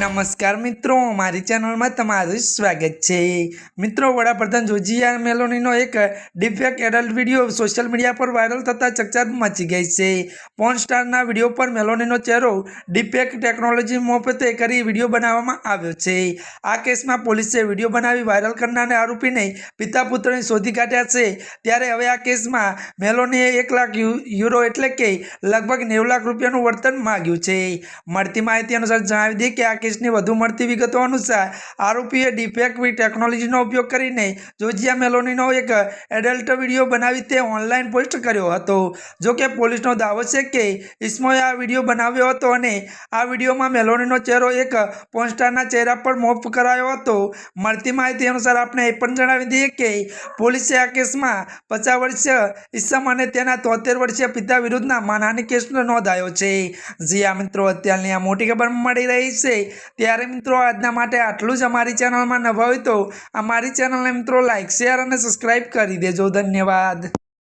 नमस्कार मित्रों, मारी चैनल में तमारू स्वागत है। मित्रों, वडाप्रधान जोर्जिया मेलोनीनो एक defect adult video social media पर वायरल थता चकचार मची गई है। पोर्न स्टारना वीडियो पर मेलोनीनो चेहरो डिफेक्ट टेक्नोलॉजी मोफते करी वीडियो बनाववामां आव्यो छे। आ केस में पोलीसे वीडियो बनावी वायरल करनार आरोपी ने पिता पुत्रने शोधी काढ्या छे। त्यारे हवे आ केस में मेलोनीए 1 लाख यूरो एटले के लगभग 90 लाख रूपियानुं वळतर मांग्युं छे। મળતી માહિતી અનુસાર જણાવી દઈએ કે આ કેસની વધુ મળતી વિગતો અનુસાર આરોપીએ ડીફેક્ટ ટેકનોલોજીનો ઉપયોગ કરીને જોર્જિયા મેલોનીનો એક એડલ્ટ વિડીયો બનાવી તે ઓનલાઈન પોસ્ટ કર્યો હતો। જો કે પોલીસનો દાવો છે કે ઇસ્મોએ આ વિડીયો બનાવ્યો હતો અને આ વિડીયોમાં મેલોનીનો ચહેરો એક પોર્નસ્ટારના ચહેરા પર મોફ કરાયો હતો। મળતી માહિતી અનુસાર આપણે એ પણ જણાવી દઈએ કે પોલીસે આ કેસમાં 50 વર્ષીય ઇસમ અને તેના 73 વર્ષીય પિતા વિરુદ્ધના માનહાનિ કેસ નોંધાયો છે। जी आ मित्रों, અત્યારની આ મોટી ખબર મળી રહી છે ત્યારે મિત્રો આજના માટે આટલું જ। અમારી ચેનલમાં નવા હોય તો અમારી ચેનલને મિત્રો લાઈક શેર અને સબસ્ક્રાઇબ કરી દેજો। ધન્યવાદ।